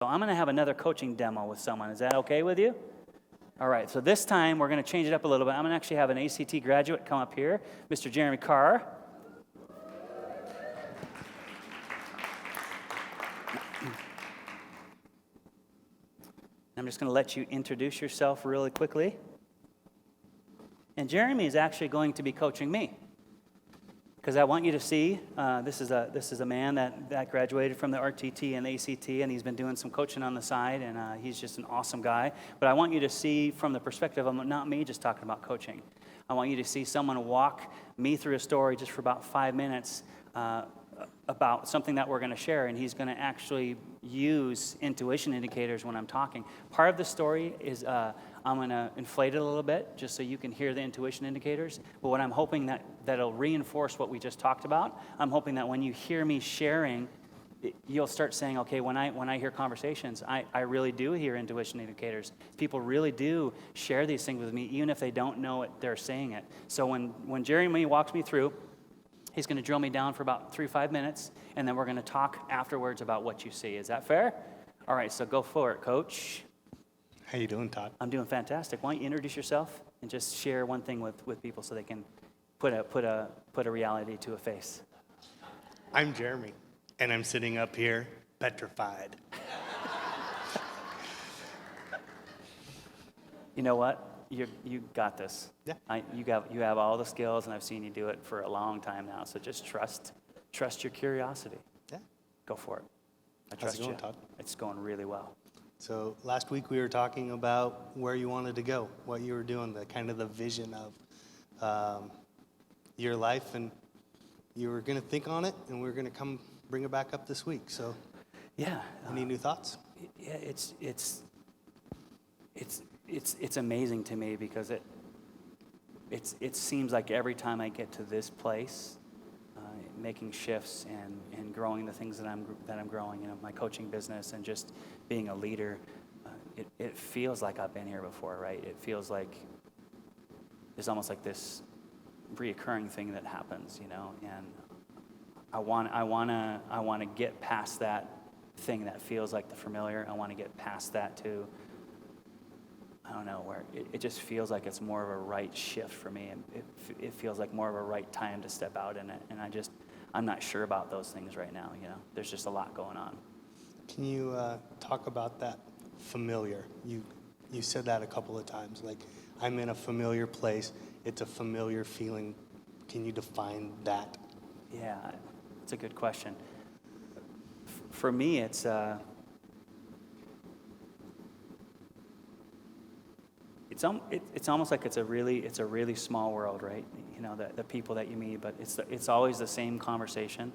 So I'm going to have another coaching demo with someone. Is that okay with you? All right, so this time we're going to change it up a little bit. I'm going to actually have an A.C.T. graduate come up here, Mr. Jeremy Carr. I'm just going to let you introduce yourself really quickly. And Jeremy is actually going to be coaching me. Because I want you to see, this is a man that graduated from the R.T.T. and the A.C.T., and he's been doing some coaching on the side, and he's just an awesome guy. But I want you to see from the perspective of not me just talking about coaching. I want you to see someone walk me through a story just for about 5 minutes about something that we're going to share, and he's going to actually use intuition indicators when I'm talking. Part of the story is I'm going to inflate it a little bit just so you can hear the intuition indicators. But what I'm hoping that'll reinforce what we just talked about. I'm hoping that when you hear me sharing, you'll start saying, okay, when I hear conversations, I really do hear intuition indicators. People really do share these things with me, even if they don't know it, they're saying it. So when Jeremy walks me through, he's going to drill me down for about 3-5 minutes, and then we're going to talk afterwards about what you see. Is that fair? All right, so go for it, Coach. How you doing, Todd? I'm doing fantastic. Why don't you introduce yourself and just share one thing with people so they can put a reality to a face. I'm Jeremy, and I'm sitting up here petrified. You know what? You got this. Yeah. You have all the skills, and I've seen you do it for a long time now. So just trust your curiosity. Yeah. Go for it. I How's trust it going, you. Todd? It's going really well. So last week we were talking about where you wanted to go, what you were doing, the kind of the vision of your life, and you were going to think on it, and we were going to come bring it back up this week. So, yeah. Any new thoughts? Yeah, it's amazing to me because it seems like every time I get to this place, making shifts and growing the things that I'm growing, my coaching business and just being a leader, it feels like I've been here before, right? It feels like there's almost like this reoccurring thing that happens, and I want to get past that thing that feels like the familiar. I want to get past that to, I don't know, where it just feels like it's more of a right shift for me, and it feels like more of a right time to step out in it, and I'm not sure about those things right now, There's just a lot going on. Can you talk about that familiar? You said that a couple of times, like, I'm in a familiar place, it's a familiar feeling. Can you define that? Yeah, it's a good question. For me, it's almost like it's a really small world, right? The people that you meet, but it's always the same conversation,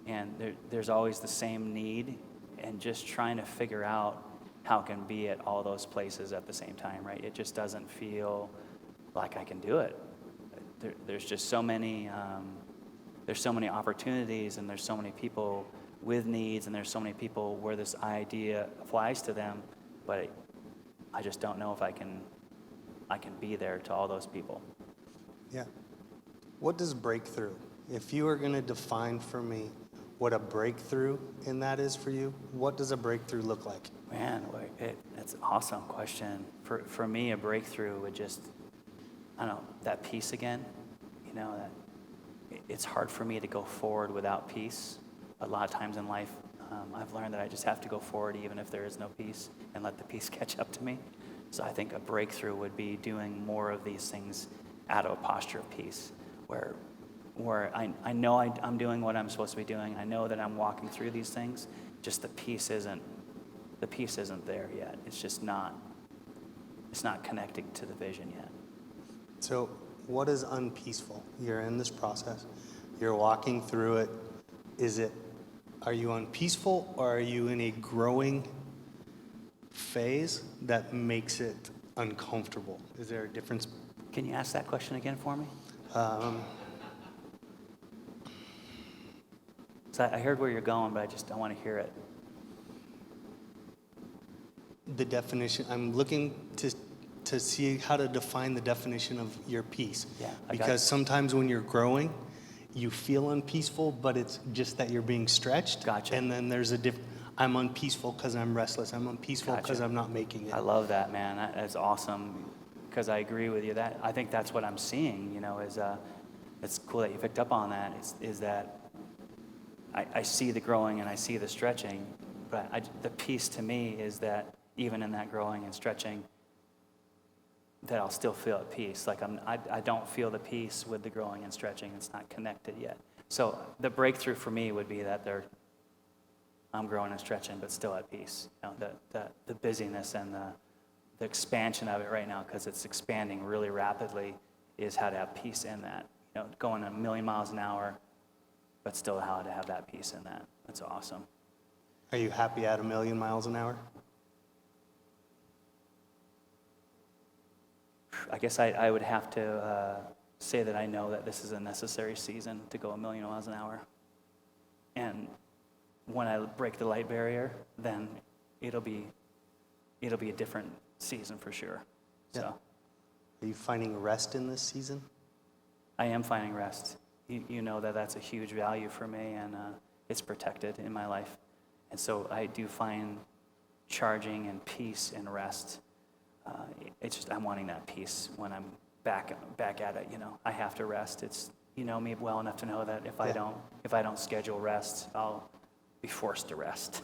and there's always the same need, and just trying to figure out how I can be at all those places at the same time, right? It just doesn't feel like I can do it. There's just so many opportunities, and there's so many people with needs, and there's so many people where this idea applies to them, but I just don't know if I can be there to all those people. Yeah. What does breakthrough, if you were going to define for me what a breakthrough in that is for you, what does a breakthrough look like? Man, that's an awesome question. For me, a breakthrough would just, I don't know, that peace again. That it's hard for me to go forward without peace. A lot of times in life, I've learned that I just have to go forward even if there is no peace, and let the peace catch up to me. So I think a breakthrough would be doing more of these things out of a posture of peace, where I know I'm doing what I'm supposed to be doing. I know that I'm walking through these things. Just the peace isn't there yet. It's just not connecting to the vision yet. So what is unpeaceful? You're in this process. You're walking through it. Are you unpeaceful, or are you in a growing phase that makes it uncomfortable? Is there a difference? Can you ask that question again for me? So I heard where you're going, but I want to hear it. The definition, I'm looking to see how to define the definition of your peace. Yeah, because sometimes when you're growing, you feel unpeaceful, but it's just that you're being stretched. Gotcha. And then there's I'm unpeaceful because I'm restless. I'm unpeaceful because Gotcha. I'm not making it. I love that, man. That's awesome, because I agree with you. I think that's what I'm seeing, is it's cool that you picked up on that, is that I see the growing and I see the stretching, but the peace to me is that even in that growing and stretching, that I'll still feel at peace. Like I don't feel the peace with the growing and stretching. It's not connected yet. So the breakthrough for me would be that I'm growing and stretching, but still at peace. The busyness and the expansion of it right now, because it's expanding really rapidly, is how to have peace in that. Going a million miles an hour, but still how to have that peace in that. That's awesome. Are you happy at 1,000,000 miles an hour? I guess I would have to say that I know that this is a necessary season to go 1,000,000 miles an hour. And when I break the light barrier, then it'll be a different season for sure. Yeah. So Are you finding rest in this season? I am finding rest. You know that's a huge value for me, and it's protected in my life. And so I do find charging and peace and rest. It's just I'm wanting that peace when I'm back at it. I have to rest. It's me well enough to know that if I don't schedule rest, I'll be forced to rest.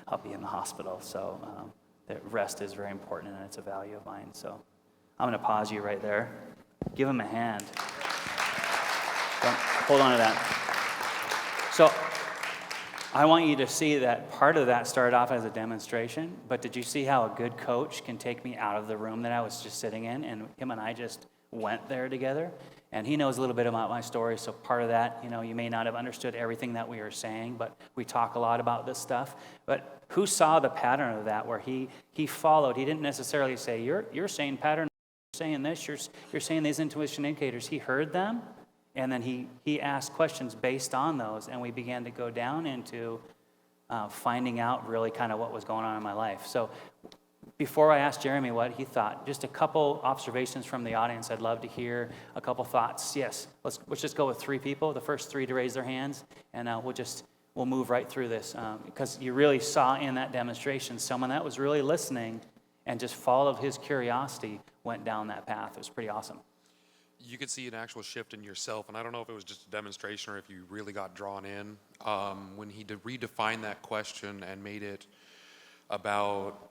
I'll be in the hospital. So that rest is very important, and it's a value of mine. So I'm going to pause you right there. Give him a hand. Hold on to that. So I want you to see that part of that started off as a demonstration, but did you see how a good coach can take me out of the room that I was just sitting in, and him and I just went there together? And he knows a little bit about my story, so part of that, you may not have understood everything that we were saying, but we talk a lot about this stuff. But who saw the pattern of that, where he followed? He didn't necessarily say, you're saying pattern, you're saying this, you're saying these intuition indicators. He heard them, and then he asked questions based on those, and we began to go down into finding out really kind of what was going on in my life. So before I asked Jeremy what he thought, just a couple observations from the audience. I'd love to hear a couple thoughts. Yes, let's just go with 3 people, the first 3 to raise their hands, and we'll move right through this, because you really saw in that demonstration someone that was really listening and just followed his curiosity, went down that path. It was pretty awesome. You could see an actual shift in yourself, and I don't know if it was just a demonstration or if you really got drawn in. When he redefined that question and made it about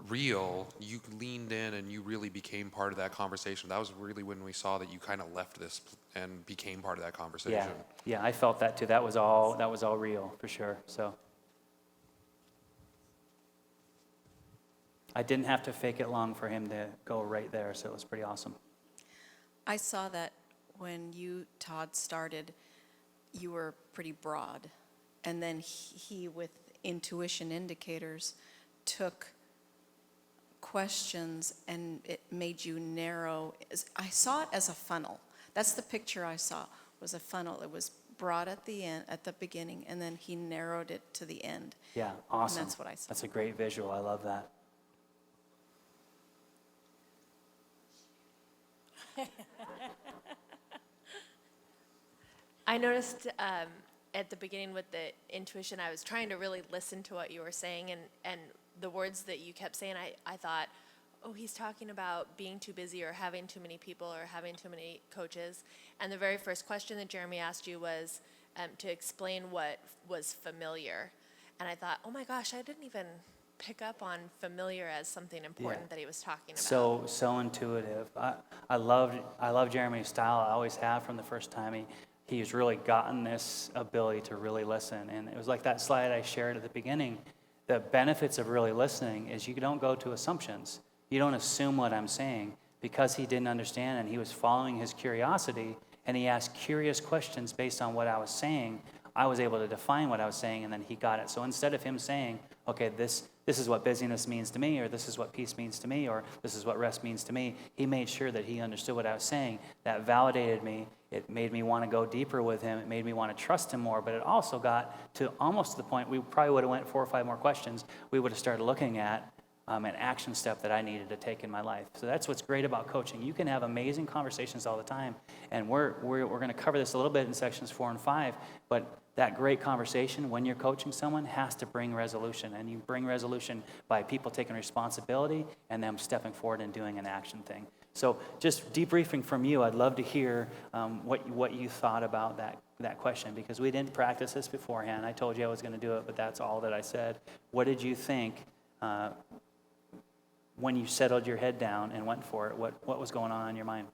real, you leaned in and you really became part of that conversation. That was really when we saw that you kind of left this and became part of that conversation. Yeah, I felt that too. That was all real for sure. So I didn't have to fake it long for him to go right there, so it was pretty awesome. I saw that when you, Todd, started, you were pretty broad. And then he with intuition indicators, took questions and it made you narrow. I saw it as a funnel. That's the picture I saw, was a funnel. It was broad at the end, at the beginning, and then he narrowed it to the end. Yeah, awesome. And that's what I saw. That's a great visual. I love that. I noticed at the beginning with the intuition, I was trying to really listen to what you were saying, and the words that you kept saying, I thought, oh, he's talking about being too busy or having too many people or having too many coaches. And the very first question that Jeremy asked you was to explain what was familiar. And I thought, oh my gosh, I didn't even pick up on familiar as something important that he was talking about. So intuitive. I love Jeremy's style. I always have from the first time he's really gotten this ability to really listen. And it was like that slide I shared at the beginning. The benefits of really listening is you don't go to assumptions. You don't assume what I'm saying, because he didn't understand and he was following his curiosity and he asked curious questions based on what I was saying. I was able to define what I was saying, and then he got it. So instead of him saying, okay, this is what busyness means to me, or this is what peace means to me, or this is what rest means to me, he made sure that he understood what I was saying. That validated me. It made me want to go deeper with him. It made me want to trust him more, but it also got to almost the point, we probably would have went 4 or 5 more questions, we would have started looking at an action step that I needed to take in my life. So that's what's great about coaching. You can have amazing conversations all the time, and we're going to cover this a little bit in sections 4 and 5, but that great conversation when you're coaching someone has to bring resolution. And you bring resolution by people taking responsibility and them stepping forward and doing an action thing. So just debriefing from you, I'd love to hear what you thought about that question, because we didn't practice this beforehand. I told you I was going to do it, but that's all that I said. What did you think when you settled your head down and went for it? What was going on in your mind?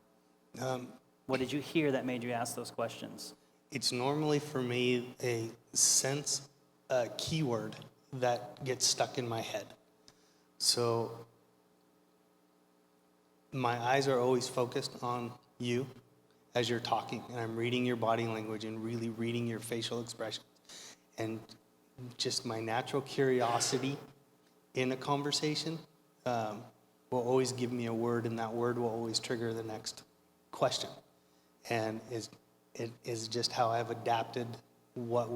What did you hear that made you ask those questions? It's normally for me a keyword that gets stuck in my head. So my eyes are always focused on you as you're talking, and I'm reading your body language and really reading your facial expressions. And just my natural curiosity in a conversation will always give me a word, and that word will always trigger the next question. And it is just how I've adapted what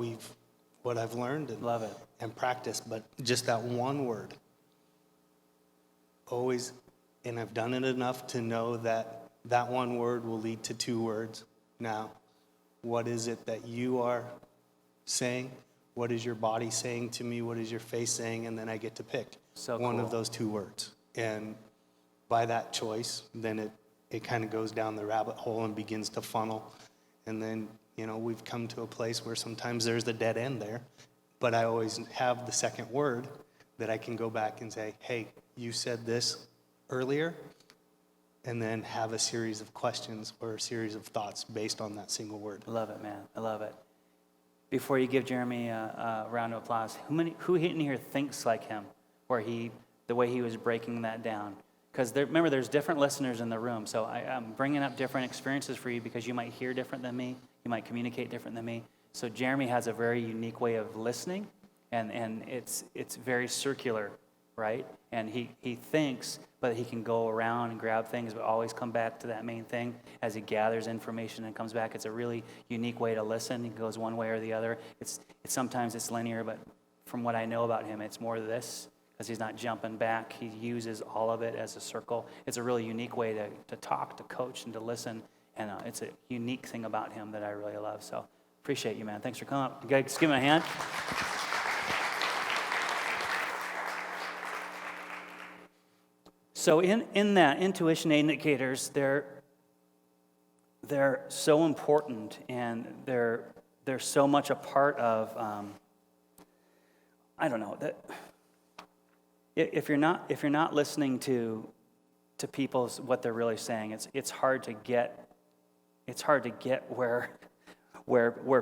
I've learned and Love it. and practiced. But just that one word, always, and I've done it enough to know that that one word will lead to two words. Now, what is it that you are saying? What is your body saying to me? What is your face saying? And then I get to pick one of those two words. And by that choice, then it kind of goes down the rabbit hole and begins to funnel. And then, we've come to a place where sometimes there's a dead end there, but I always have the second word that I can go back and say, hey, you said this earlier, and then have a series of questions or a series of thoughts based on that single word. I love it, man. I love it. Before you give Jeremy a round of applause, who in here thinks like him, the way he was breaking that down? Because remember, there's different listeners in the room, so I'm bringing up different experiences for you because you might hear different than me, you might communicate different than me. So Jeremy has a very unique way of listening, and it's very circular, right? And he thinks, but he can go around and grab things, but always come back to that main thing as he gathers information and comes back. It's a really unique way to listen. He goes one way or the other. Sometimes it's linear, but from what I know about him, it's more this, because he's not jumping back. He uses all of it as a circle. It's a really unique way to talk, to coach, and to listen, and it's a unique thing about him that I really love. So appreciate you, man. Thanks for coming up. You guys give him a hand. So in that, intuition indicators, they're so important, and they're so much a part of, I don't know, that if you're not listening to people's what they're really saying, it's hard to get where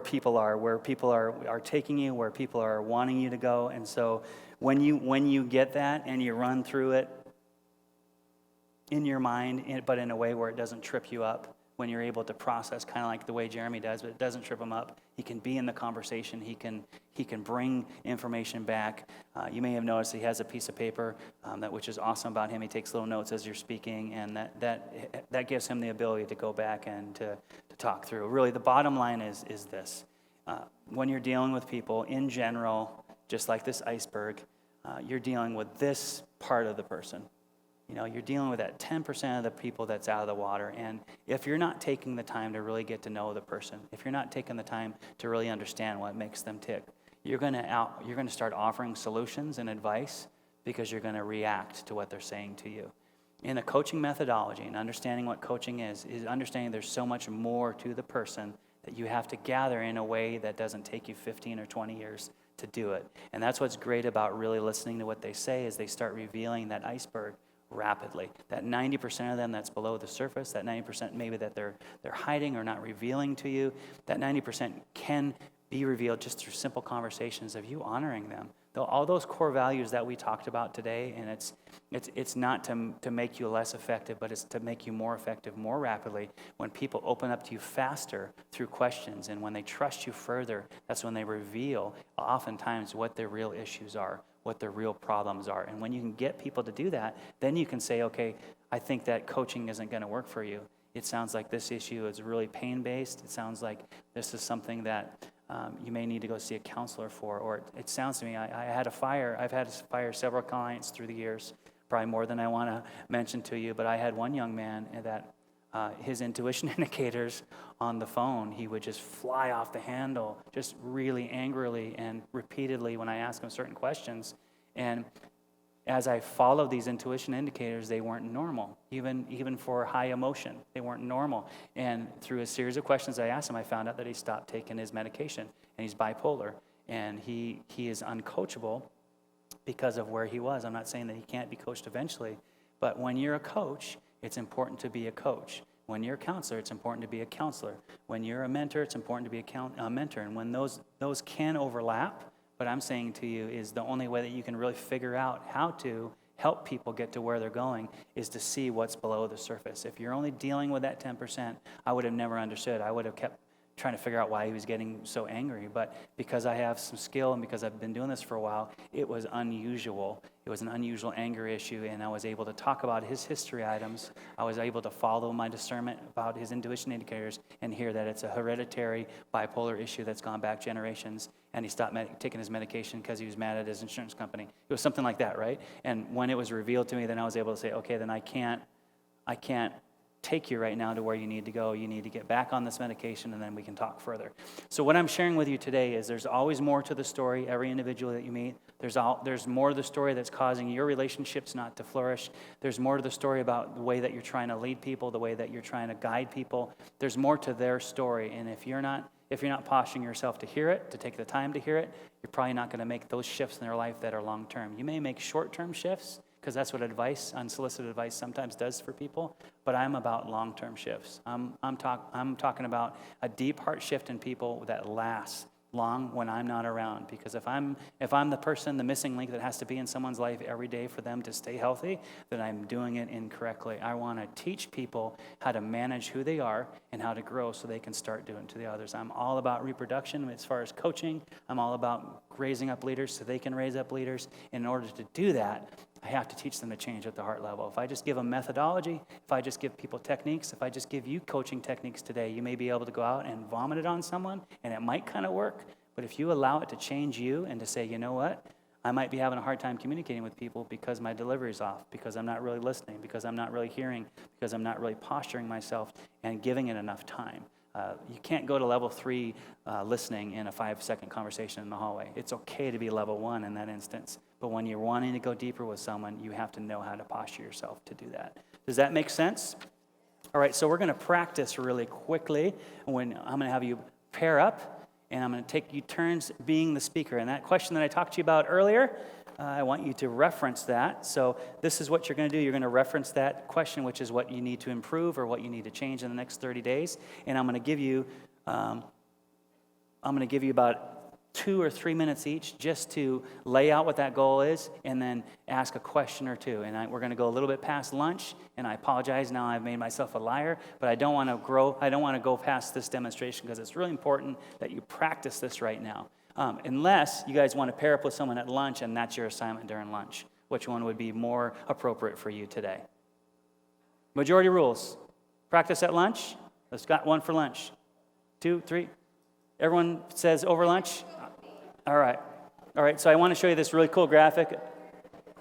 people are taking you, where people are wanting you to go. And so when you get that and you run through it in your mind, but in a way where it doesn't trip you up, when you're able to process, kind of like the way Jeremy does, but it doesn't trip him up. He can be in the conversation. He can bring information back. You may have noticed he has a piece of paper, which is awesome about him. He takes little notes as you're speaking, and that gives him the ability to go back and to talk through. Really, the bottom line is this. When you're dealing with people, in general, just like this iceberg, you're dealing with this part of the person. You're dealing with that 10% of the people that's out of the water. And if you're not taking the time to really get to know the person, if you're not taking the time to really understand what makes them tick, you're going to start offering solutions and advice because you're going to react to what they're saying to you. In the coaching methodology and understanding what coaching is understanding there's so much more to the person that you have to gather in a way that doesn't take you 15 or 20 years to do it. And that's what's great about really listening to what they say is they start revealing that iceberg rapidly. That 90% of them that's below the surface, that 90% maybe that they're hiding or not revealing to you, that 90% can be revealed just through simple conversations of you honoring them. All those core values that we talked about today, and it's not to make you less effective, but it's to make you more effective more rapidly. When people open up to you faster through questions, and when they trust you further, that's when they reveal oftentimes what their real issues are, what their real problems are. And when you can get people to do that, then you can say, okay, I think that coaching isn't going to work for you. It sounds like this issue is really pain-based. It sounds like this is something that you may need to go see a counselor for. Or it sounds to me, I've had to fire several clients through the years, probably more than I want to mention to you, but I had one young man that his intuition indicators on the phone, he would just fly off the handle, just really angrily and repeatedly when I asked him certain questions. And as I followed these intuition indicators, they weren't normal, even for high emotion. They weren't normal. And through a series of questions I asked him, I found out that he stopped taking his medication, and he's bipolar, and he is uncoachable because of where he was. I'm not saying that he can't be coached eventually, but when you're a coach, it's important to be a coach. When you're a counselor, it's important to be a counselor. When you're a mentor, it's important to be a mentor. And when those can overlap, what I'm saying to you is the only way that you can really figure out how to help people get to where they're going is to see what's below the surface. If you're only dealing with that 10%, I would have never understood. I would have kept trying to figure out why he was getting so angry. But because I have some skill and because I've been doing this for a while, it was unusual. It was an unusual anger issue, and I was able to talk about his history items. I was able to follow my discernment about his intuition indicators and hear that it's a hereditary bipolar issue that's gone back generations, and he stopped taking his medication because he was mad at his insurance company. It was something like that, right? And when it was revealed to me, then I was able to say, okay, then I can't take you right now to where you need to go. You need to get back on this medication, and then we can talk further. So what I'm sharing with you today is there's always more to the story. Every individual that you meet, there's more to the story that's causing your relationships not to flourish. There's more to the story about the way that you're trying to lead people, the way that you're trying to guide people. There's more to their story, and if you're not posturing yourself to hear it, to take the time to hear it, you're probably not going to make those shifts in their life that are long-term. You may make short-term shifts, because that's what unsolicited advice sometimes does for people, but I'm about long-term shifts. I'm talking about a deep heart shift in people that lasts long when I'm not around, because if I'm the person, the missing link that has to be in someone's life every day for them to stay healthy, then I'm doing it incorrectly. I want to teach people how to manage who they are and how to grow so they can start doing it to the others. I'm all about reproduction as far as coaching. I'm all about raising up leaders so they can raise up leaders. In order to do that, I have to teach them to change at the heart level. If I just give them methodology, if I just give people techniques, if I just give you coaching techniques today, you may be able to go out and vomit it on someone, and it might kind of work. But if you allow it to change you and to say, you know what, I might be having a hard time communicating with people because my delivery's off, because I'm not really listening, because I'm not really hearing, because I'm not really posturing myself and giving it enough time. You can't go to level 3 listening in a 5-second conversation in the hallway. It's okay to be level 1 in that instance. But when you're wanting to go deeper with someone, you have to know how to posture yourself to do that. Does that make sense? All right, so we're going to practice really quickly. When I'm going to have you pair up, and I'm going to take you turns being the speaker. And that question that I talked to you about earlier, I want you to reference that. So this is what you're going to do. You're going to reference that question, which is what you need to improve or what you need to change in the next 30 days. And I'm going to give you about 2 or 3 minutes each just to lay out what that goal is and then ask a question or two. And we're going to go a little bit past lunch, and I apologize now I've made myself a liar, but I don't want to go past this demonstration because it's really important that you practice this right now. Unless you guys want to pair up with someone at lunch and that's your assignment during lunch. Which one would be more appropriate for you today? Majority rules. Practice at lunch. Let's got one for lunch. 2, 3. Everyone says over lunch? All right. All right, so I want to show you this really cool graphic.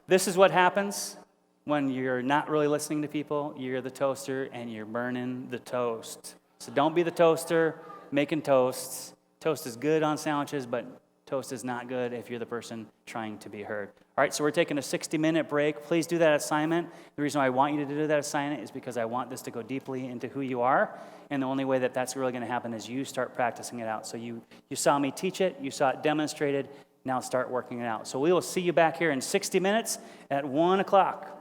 This is what happens when you're not really listening to people. You're the toaster and you're burning the toast. So don't be the toaster making toasts. Toast is good on sandwiches, but toast is not good if you're the person trying to be heard. All right, so we're taking a 60-minute break. Please do that assignment. The reason why I want you to do that assignment is because I want this to go deeply into who you are, and the only way that that's really going to happen is you start practicing it out. So you saw me teach it, you saw it demonstrated, now start working it out. So we will see you back here in 60 minutes at 1 o'clock.